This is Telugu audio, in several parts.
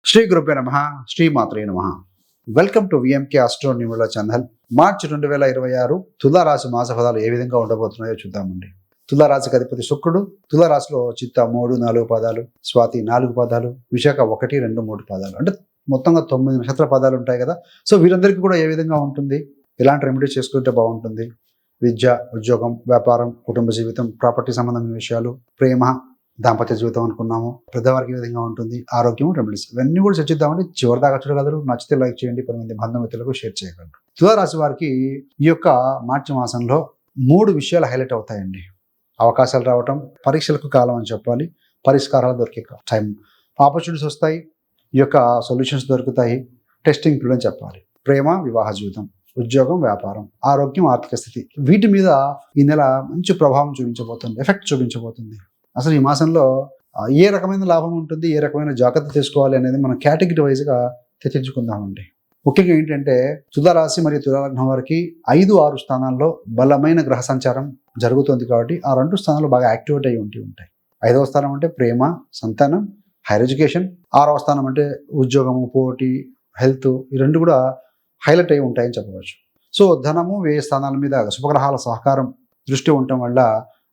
శ్రీ గురుభ్యో నమః, శ్రీ మాత్రే నమః. Welcome to VMK astro numeral channel. మార్చి 2026 తులారాశి మాస ఫలాలు ఏ విధంగా ఉండబోతున్నాయో చూద్దామండి. తులారాశికి అధిపతి శుక్రుడు. తులారాశిలో చిత్త 3, 4 పాదాలు, స్వాతి 4 పాదాలు, విశాఖ 1, 2, 3 పాదాలు, అంటే మొత్తంగా 9 నక్షత్ర పాదాలు ఉంటాయి కదా. సో వీరందరికీ కూడా ఏ విధంగా ఉంటుంది, ఎలాంటి రెమెడీస్ చేసుకుంటే బాగుంటుంది, విద్య, ఉద్యోగం, వ్యాపారం, కుటుంబ జీవితం, ప్రాపర్టీ సంబంధమైన విషయాలు, ప్రేమ, దాంపత్య జీవితం అనుకున్నాము, పెద్దవారికి ఏ విధంగా ఉంటుంది, ఆరోగ్యం, రెమెడీస్, ఇవన్నీ కూడా చర్చిద్దామంటే చివరిదాకా చూడగలరు. నచ్చితే లైక్ చేయండి, 10 మంది బంధుమిత్రులకు షేర్ చేయగలరు. తులారాశి వారికి ఈ యొక్క మార్చి మాసంలో 3 విషయాలు హైలైట్ అవుతాయండి. అవకాశాలు రావటం, పరీక్షలకు కాలం అని చెప్పాలి, పరిష్కారాలు దొరికే టైం, ఆపర్చునిటీస్ వస్తాయి, ఈ యొక్క సొల్యూషన్స్ దొరుకుతాయి, టెస్టింగ్ పీరియడ్ అని చెప్పాలి. ప్రేమ, వివాహ జీవితం, ఉద్యోగం, వ్యాపారం, ఆరోగ్యం, ఆర్థిక స్థితి, వీటి మీద ఈ నెల మంచి ప్రభావం చూపించబోతుంది, ఎఫెక్ట్ చూపించబోతుంది. అసలు ఈ మాసంలో ఏ రకమైన లాభం ఉంటుంది, ఏ రకమైన జాగ్రత్త తీసుకోవాలి అనేది మనం కేటగిరీ వైజ్గా చర్చించుకుందామండి. ముఖ్యంగా ఏంటంటే తులారాశి మరియు తులాలగ్నం వారికి 5, 6 స్థానాల్లో బలమైన గ్రహ సంచారం జరుగుతుంది కాబట్టి ఆ 2 స్థానాలు బాగా యాక్టివేట్ అయి ఉంటాయి. 5వ స్థానం అంటే ప్రేమ, సంతానం, హైర్ ఎడ్యుకేషన్. 6వ స్థానం అంటే ఉద్యోగము, పోటీ, హెల్త్, ఈ 2 కూడా హైలైట్ అయి ఉంటాయని చెప్పవచ్చు. సో ధనము, వ్యయ స్థానాల మీద శుభగ్రహాల సహకారం దృష్టి ఉండటం వల్ల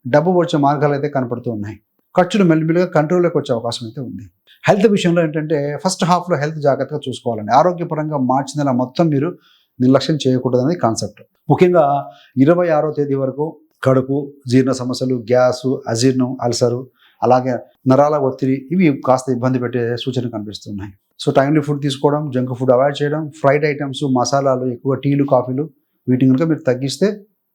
డబ్బు వచ్చే మార్గాలు అయితే కనపడుతూ ఉన్నాయి. ఖర్చులు మెల్లిమెల్లిగా కంట్రోల్లోకి వచ్చే అవకాశం అయితే ఉంది. హెల్త్ విషయంలో ఏంటంటే ఫస్ట్ హాఫ్లో హెల్త్ జాగ్రత్తగా చూసుకోవాలండి. ఆరోగ్యపరంగా మార్చి నెల మొత్తం మీరు నిర్లక్ష్యం చేయకూడదు అనేది కాన్సెప్ట్. ముఖ్యంగా 26వ తేదీ వరకు కడుపు, జీర్ణ సమస్యలు, గ్యాసు, అజీర్ణం, అల్సరు, అలాగే నరాల ఒత్తిడి, ఇవి కాస్త ఇబ్బంది పెట్టే సూచనలు కనిపిస్తున్నాయి. సో టైమ్లీ ఫుడ్ తీసుకోవడం, జంక్ ఫుడ్ అవాయిడ్ చేయడం, ఫ్రైడ్ ఐటమ్స్, మసాలాలు, ఎక్కువ టీలు, కాఫీలు, వీటిని కనుక మీరు తగ్గిస్తే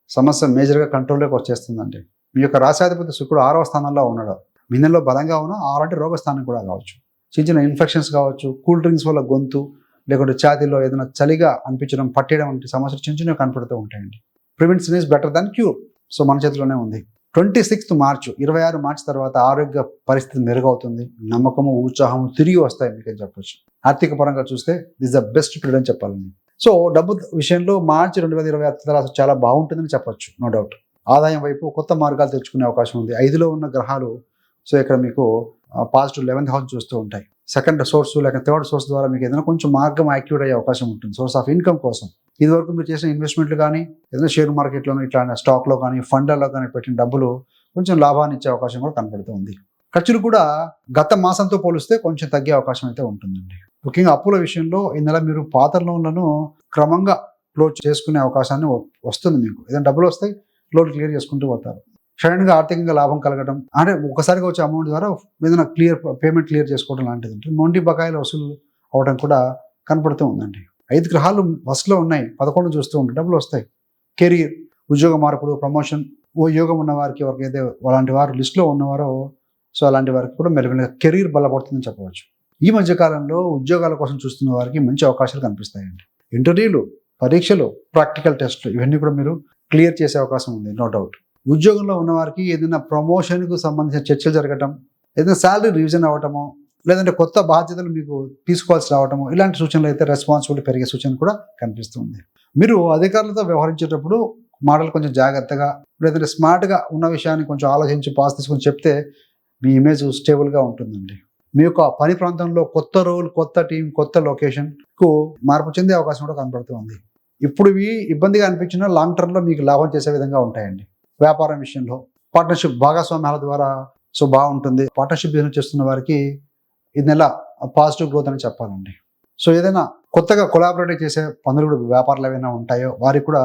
సమస్య మేజర్గా కంట్రోల్లోకి వచ్చేస్తుందండి. మీ యొక్క రాశాధిపతి శుక్రుడు 6వ స్థానంలో ఉన్నాడు. మీ నెలలో బలంగా ఉన్న 6 అంటే రోగస్థానం కూడా కావచ్చు, చిన్న చిన్న ఇన్ఫెక్షన్స్ కావచ్చు, కూల్ డ్రింక్స్ వల్ల గొంతు లేకుంటే ఛాతీలో ఏదైనా చలిగా అనిపించడం, పట్టేయడం వంటి సమస్యలు చిన్న చిన్నవి కనపడుతూ ఉంటాయండి. Prevention is better than cure. So మన చేతిలోనే ఉంది. 26th మార్చ్ 26 మార్చి తర్వాత ఆరోగ్య పరిస్థితి మెరుగవుతుంది. నమ్మకము, ఉత్సాహము తిరిగి వస్తాయి మీకేం చెప్పొచ్చు. ఆర్థిక పరంగా చూస్తే దిస్ ద బెస్ట్ పీరియడ్ అని చెప్పాలండి. సో డబ్బు విషయంలో మార్చి 2026 చాలా బాగుంటుందని చెప్పొచ్చు, నో డౌట్. ఆదాయం వైపు కొత్త మార్గాలు తెచ్చుకునే అవకాశం ఉంది. 5లో ఉన్న గ్రహాలు సో ఇక్కడ మీకు పాజిటివ్ 11th హౌస్ చూస్తూ ఉంటాయి. సెకండ్ సోర్స్ లేక థర్డ్ సోర్స్ ద్వారా మీకు ఏదైనా కొంచెం మార్గం యాక్టివేట్ అయ్యే అవకాశం ఉంటుంది, సోర్స్ ఆఫ్ ఇన్కమ్ కోసం. ఇదివరకు మీరు చేసిన ఇన్వెస్ట్మెంట్లు కానీ, ఏదైనా షేర్ మార్కెట్లోనూ ఇట్లా స్టాక్లో కానీ, ఫండ్లలో కానీ పెట్టిన డబ్బులు కొంచెం లాభాన్ని ఇచ్చే అవకాశం కూడా కనపడుతుంది. ఖర్చులు కూడా గత మాసంతో పోలిస్తే కొంచెం తగ్గే అవకాశం అయితే ఉంటుందండి. ముఖ్యంగా అప్పుల విషయంలో ఈ నెల మీరు పాత లోన్లను క్రమంగా క్లోజ్ చేసుకునే అవకాశాన్ని వస్తుంది. మీకు ఏదైనా డబ్బులు వస్తాయి, లోన్ క్లియర్ చేసుకుంటూ పోతారు. సడన్గా ఆర్థికంగా లాభం కలగడం, అంటే ఒకసారిగా వచ్చే అమౌంట్ ద్వారా ఏదైనా పేమెంట్ క్లియర్ చేసుకోవడం లాంటిది ఉంటుంది. మొండి బకాయిలు వసూలు అవడం కూడా కనపడుతూ ఉందండి. 5 గ్రహాలు ఫస్ట్లో ఉన్నాయి, 11 చూస్తూ ఉంటాయి, డబ్బులు వస్తాయి. కెరీర్, ఉద్యోగ మార్పులు, ప్రమోషన్, యోగం ఉన్న వారికి, ఎవరికైతే అలాంటి వారు లిస్టులో ఉన్నవారో సో అలాంటి వారికి కూడా మెల్లమెల్లగా కెరీర్ బలపడుతుందని చెప్పవచ్చు. ఈ మధ్య కాలంలో ఉద్యోగాల కోసం చూస్తున్న వారికి మంచి అవకాశాలు కనిపిస్తాయండి. ఇంటర్వ్యూలు, పరీక్షలు, ప్రాక్టికల్ టెస్టులు, ఇవన్నీ కూడా మీరు క్లియర్ చేసే అవకాశం ఉంది, నో డౌట్. ఉద్యోగంలో ఉన్నవారికి ఏదైనా ప్రమోషన్కు సంబంధించిన చర్చలు జరగటం, ఏదైనా శాలరీ రివిజన్ అవ్వటము, లేదంటే కొత్త బాధ్యతలు మీకు తీసుకోవాల్సి రావటము, ఇలాంటి సూచనలు అయితే రెస్పాన్సిబిలిటీ పెరిగే సూచన కూడా కనిపిస్తుంది. మీరు అధికారులతో వ్యవహరించేటప్పుడు మాటలు కొంచెం జాగ్రత్తగా, లేదంటే స్మార్ట్గా ఉన్న విషయాన్ని కొంచెం ఆలోచించి పాస్ తీసుకొని చెప్తే మీ ఇమేజ్ స్టేబుల్గా ఉంటుందండి. మీ యొక్క పని ప్రాంతంలో కొత్త రోల్, కొత్త టీం, కొత్త లొకేషన్కు మార్పు చెందే అవకాశం కూడా కనపడుతుంది. ఇప్పుడు ఇవి ఇబ్బందిగా అనిపించినా లాంగ్ టర్మ్లో మీకు లాభం చేసే విధంగా ఉంటాయండి. వ్యాపారం విషయంలో పార్ట్నర్షిప్, భాగస్వామ్యాల ద్వారా సో బాగుంటుంది. పార్ట్నర్షిప్ బిజినెస్ చేస్తున్న వారికి ఈ నెల పాజిటివ్ గ్రోత్ అని చెప్పాలండి. సో ఏదైనా కొత్తగా కొలాబరేట్ చేసే పనులు కూడా, వ్యాపారాలు ఏమైనా ఉంటాయో వారికి కూడా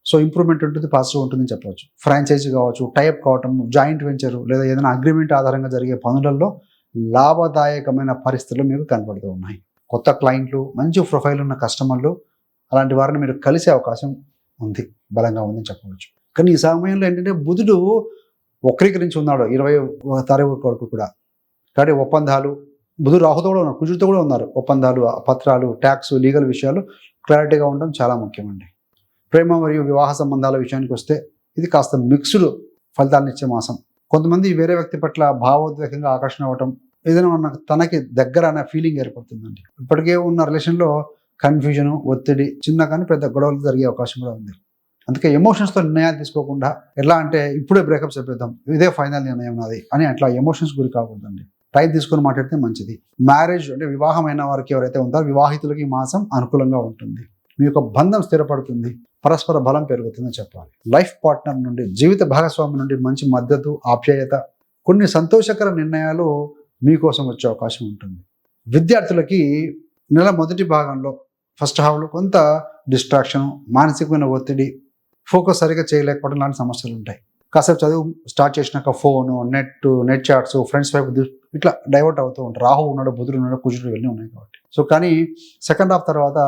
సో ఇంప్రూవ్మెంట్ ఉంటుంది, పాజిటివ్ ఉంటుందని చెప్పవచ్చు. ఫ్రాంచైజీ కావచ్చు, టైప్ కావటం, జాయింట్ వెంచరు, లేదా ఏదైనా అగ్రిమెంట్ ఆధారంగా జరిగే పనులలో లాభదాయకమైన పరిస్థితులు మీకు కనపడుతూ ఉన్నాయి. కొత్త క్లయింట్లు, మంచి ప్రొఫైల్ ఉన్న కస్టమర్లు, అలాంటి వారిని మీరు కలిసే అవకాశం ఉంది, బలంగా ఉందని చెప్పవచ్చు. కానీ ఈ సమయంలో ఏంటంటే బుధుడు వక్రీకరించి ఉన్నాడు 20వ తారీఖు వరకు కూడా. కాబట్టి ఒప్పందాలు, బుధుడు రాహుతో కూడా ఉన్నారు, కుజుడితో కూడా ఉన్నారు. ఒప్పందాలు, పత్రాలు, ట్యాక్స్, లీగల్ విషయాలు క్లారిటీగా ఉండడం చాలా ముఖ్యమండి. ప్రేమ మరియు వివాహ సంబంధాల విషయానికి వస్తే ఇది కాస్త మిక్స్డ్ ఫలితాలను ఇచ్చే మాసం. కొంతమంది వేరే వ్యక్తి పట్ల భావోద్వేగంగా ఆకర్షణ అవ్వటం, ఏదైనా తనకి దగ్గర అనే ఫీలింగ్ ఏర్పడుతుందండి. ఇప్పటికే ఉన్న రిలేషన్లో కన్ఫ్యూజను, ఒత్తిడి, చిన్న కానీ పెద్ద గొడవలు జరిగే అవకాశం కూడా ఉంది. అందుకే ఎమోషన్స్తో నిర్ణయాలు తీసుకోకుండా, ఎలా అంటే ఇప్పుడే బ్రేకప్ చెప్పేద్దాం, ఇదే ఫైనల్ నిర్ణయం నాది అని అట్లా ఎమోషన్స్ గురి కాకూడదండి. టైం తీసుకొని మాట్లాడితే మంచిది. మ్యారేజ్ అంటే వివాహమైన వారికి ఎవరైతే ఉంటారో వివాహితులకి ఈ మాసం అనుకూలంగా ఉంటుంది. మీ యొక్క బంధం స్థిరపడుతుంది, పరస్పర బలం పెరుగుతుందని చెప్పాలి. లైఫ్ పార్ట్నర్ నుండి, జీవిత భాగస్వామి నుండి మంచి మద్దతు, ఆప్యాయత, కొన్ని సంతోషకర నిర్ణయాలు మీకోసం వచ్చే అవకాశం ఉంటుంది. విద్యార్థులకి నెల మొదటి భాగంలో ఫస్ట్ హాఫ్లో కొంత డిస్ట్రాక్షన్, మానసికమైన ఒత్తిడి, ఫోకస్ సరిగా చేయలేకపోవడం లాంటి సమస్యలు ఉంటాయి. కాసేపు చదువు స్టార్ట్ చేసినాక ఫోను, నెట్ చాట్స్, ఫ్రెండ్స్ వైపు ఇట్లా డైవర్ట్ అవుతూ ఉంటారు. రాహు ఉన్నాడు, బుధుడు ఉన్నాడు, కుజుడు ఇవన్నీ ఉన్నాయి కాబట్టి. సో కానీ సెకండ్ హాఫ్ తర్వాత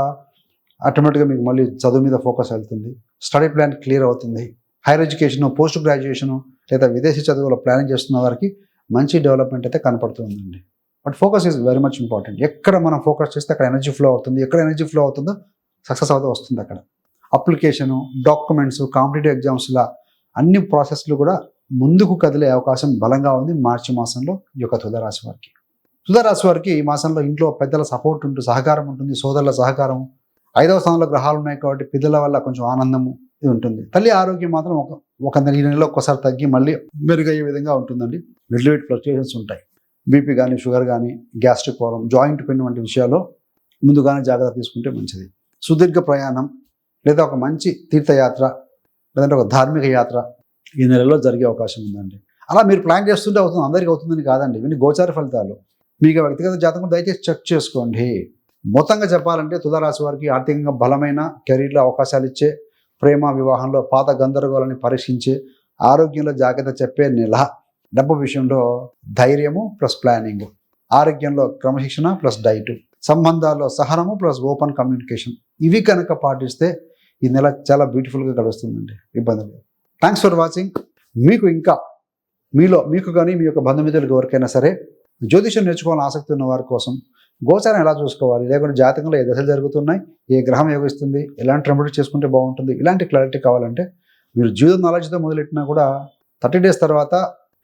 ఆటోమేటిక్గా మీకు మళ్ళీ చదువు మీద ఫోకస్ వెళ్తుంది, స్టడీ ప్లాన్ క్లియర్ అవుతుంది. హైయర్ ఎడ్యుకేషన్, పోస్ట్ గ్రాడ్యుయేషను లేదా విదేశీ చదువులో ప్లానింగ్ చేస్తున్న వారికి మంచి డెవలప్మెంట్ అయితే కనపడుతుందండి. But focus is very much important. ఎక్కడ మనం ఫోకస్ చేస్తే అక్కడ ఎనర్జీ ఫ్లో అవుతుంది, ఎక్కడ ఎనర్జీ ఫ్లో అవుతుందో సక్సెస్ అవుతూ వస్తుంది. అక్కడ అప్లికేషను, డాక్యుమెంట్స్, కాంపిటేటివ్ ఎగ్జామ్స్లా అన్ని ప్రాసెస్లు కూడా ముందుకు కదిలే అవకాశం బలంగా ఉంది మార్చి మాసంలో ఈ యొక్క తులారాశి వారికి. తులారాశి వారికి ఈ మాసంలో ఇంట్లో పెద్దల సపోర్ట్ ఉంటుంది, సహకారం ఉంటుంది, సోదరుల సహకారం. 5వ స్థానంలో గ్రహాలు ఉన్నాయి కాబట్టి పిల్లల వల్ల కొంచెం ఆనందము ఇది ఉంటుంది. తల్లి ఆరోగ్యం మాత్రం ఒక నెలలో ఒక్కసారి తగ్గి మళ్ళీ మెరుగయ్యే విధంగా ఉంటుందండి. లిటిల్ వెయిట్ ఫ్లక్చుయేషన్స్ ఉంటాయి. బీపీ కానీ, షుగర్ కానీ, గ్యాస్ట్రిక్ ప్రాబ్లం, జాయింట్ పెయిన్ వంటి విషయాల్లో ముందుగానే జాగ్రత్త తీసుకుంటే మంచిది. సుదీర్ఘ ప్రయాణం లేదా ఒక మంచి తీర్థయాత్ర లేదంటే ఒక ధార్మిక యాత్ర ఈ నెలలో జరిగే అవకాశం ఉందండి. అలా మీరు ప్లాన్ చేస్తుంటే అవుతుంది, అందరికీ అవుతుందని కాదండి. ఇవన్నీ గోచార ఫలితాలు. మీకు వ్యక్తిగత జాతకం దయచేసి చెక్ చేసుకోండి. మొత్తంగా చెప్పాలంటే తులారాశి వారికి ఆర్థికంగా బలమైన కెరీర్లో అవకాశాలు ఇచ్చే, ప్రేమ వివాహంలో పాత గందరగోళాన్ని పరీక్షించే, ఆరోగ్యంలో జాగ్రత్త చెప్పే నెల. డబ్బు విషయంలో ధైర్యము ప్లస్ ప్లానింగ్, ఆరోగ్యంలో క్రమశిక్షణ ప్లస్ డైట్, సంబంధాల్లో సహనము ప్లస్ ఓపెన్ కమ్యూనికేషన్, ఇవి కనుక పాటిస్తే ఈ నెల చాలా బ్యూటిఫుల్గా గడుస్తుందండి. ఇబ్బంది లేదు. Thanks for watching. మీకు ఇంకా మీకు కానీ మీ యొక్క బంధుమిత్రులకు ఎవరికైనా సరే జ్యోతిషం నేర్చుకోవాలని ఆసక్తి ఉన్న వారి కోసం గోచారం ఎలా చూసుకోవాలి, లేకుంటే జాతకంలో ఏ దశలు జరుగుతున్నాయి, ఏ గ్రహం యోగిస్తుంది, ఎలాంటి రెమెడీ చేసుకుంటే బాగుంటుంది, ఇలాంటి క్లారిటీ కావాలంటే మీరు జీవిత నాలెడ్జ్తో మొదలెట్టినా కూడా 30 డేస్ తర్వాత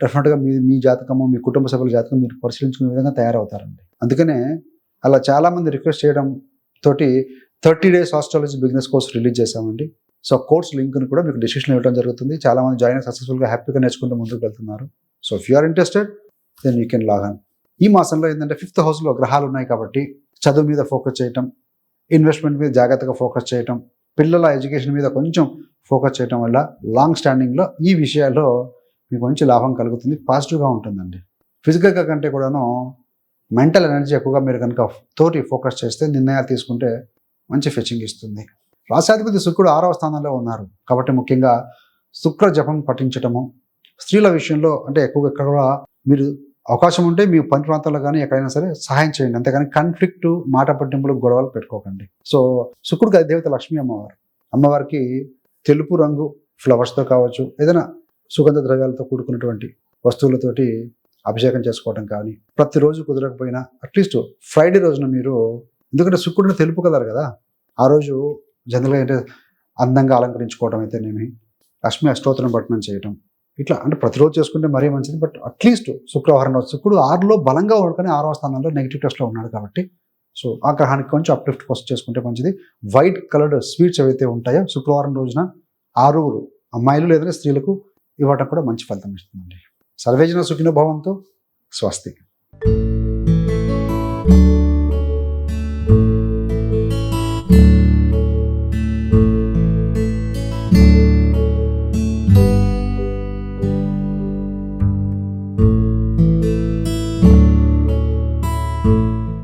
డెఫినెట్గా మీ జాతకము, మీ కుటుంబ సభ్యుల జాతకం మీరు పరిశీలించుకునే విధంగా తయారవుతారండి. అందుకనే అలా చాలామంది రిక్వెస్ట్ చేయడం తోటి 30 days astrology business course release చేశామండి. సో కోర్స్ లింక్ను కూడా మీకు డిస్క్రిప్షన్ ఇవ్వడం జరుగుతుంది. చాలామంది జాయిన్ సక్సెస్ఫుల్గా హ్యాపీగా నేర్చుకుంటూ ముందుకు వెళ్తున్నారు. So if you are interested then you can log in. ఈ మాసంలో ఏంటంటే 5th హౌస్లో గ్రహాలు ఉన్నాయి కాబట్టి చదువు మీద ఫోకస్ చేయటం, ఇన్వెస్ట్మెంట్ మీద జాగ్రత్తగా ఫోకస్ చేయటం, పిల్లల ఎడ్యుకేషన్ మీద కొంచెం ఫోకస్ చేయటం వల్ల లాంగ్ స్టాండింగ్లో ఈ విషయాల్లో మీకు మంచి లాభం కలుగుతుంది, పాజిటివ్గా ఉంటుందండి. ఫిజికల్గా కంటే కూడాను మెంటల్ ఎనర్జీ ఎక్కువగా మీరు కనుక తోటి ఫోకస్ చేస్తే, నిర్ణయాలు తీసుకుంటే మంచి ఫెచింగ్ ఇస్తుంది. రాశాధిపతి శుక్రుడు 6వ స్థానంలో ఉన్నారు కాబట్టి ముఖ్యంగా శుక్ర జపం పఠించటము, స్త్రీల విషయంలో అంటే ఎక్కువగా ఎక్కడ కూడా మీరు అవకాశం ఉంటే మీ పని ప్రాంతాల్లో కానీ ఎక్కడైనా సరే సహాయం చేయండి. అంతేగాని కాన్ఫ్లిక్ట్, మాట పట్టింపులు, గొడవలు పెట్టుకోకండి. సో శుక్రుడికి దేవత లక్ష్మీ అమ్మవారికి తెలుపు రంగు ఫ్లవర్స్తో కావచ్చు, ఏదైనా సుగంధ ద్రవ్యాలతో కూడుకున్నటువంటి వస్తువులతోటి అభిషేకం చేసుకోవడం కానీ, ప్రతిరోజు కుదరకపోయినా అట్లీస్ట్ ఫ్రైడే రోజున మీరు, ఎందుకంటే శుక్రుడిని తెలుపు కలరు కదా, ఆ రోజు జనరల్గా అంటే అందంగా అలంకరించుకోవడం అయితేనేమి, లక్ష్మీ అష్టోత్తరం పఠనం చేయటం, ఇట్లా అంటే ప్రతిరోజు చేసుకుంటే మరీ మంచిది. బట్ అట్లీస్ట్ శుక్రవారం రోజు, శుక్రుడు 6లో బలంగా ఉండకనే 6వ స్థానంలో నెగిటివ్ టెస్ట్లో ఉన్నాడు కాబట్టి సో ఆ గ్రహానికి కొంచెం అప్లిఫ్ట్ కోసం చేసుకుంటే మంచిది. వైట్ కలర్డ్ స్వీట్స్ ఏవైతే ఉంటాయో శుక్రవారం రోజున 6 అమ్మాయిలు లేదా స్త్రీలకు ఇవ్వటం కూడా మంచి ఫలితం ఇస్తుందండి. సర్వేజన సుఖినో భవంతు. స్వస్తి.